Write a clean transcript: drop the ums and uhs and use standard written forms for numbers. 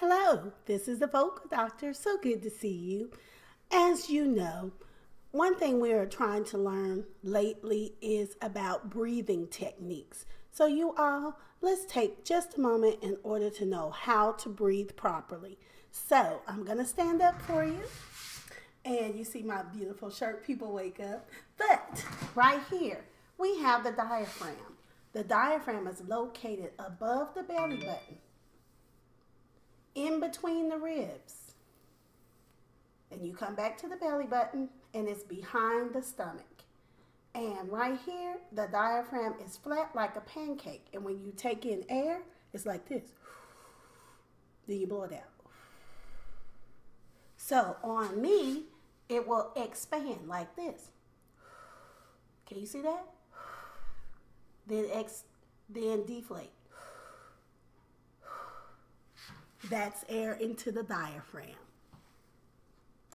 Hello, this is the vocal doctor. So good to see you. As you know, one thing we are trying to learn lately is about breathing techniques. So, you all, let's take just a moment in order to know how to breathe properly. So, I'm going to stand up for you. And you see my beautiful shirt, people wake up. But right here, we have the diaphragm. The diaphragm is located above the belly button, in between the ribs. And you come back to the belly button and it's behind the stomach. And right here, the diaphragm is flat like a pancake. And when you take in air, it's like this. Then you blow it out. So on me, it will expand like this. Can you see that? Then deflate. That's air into the diaphragm.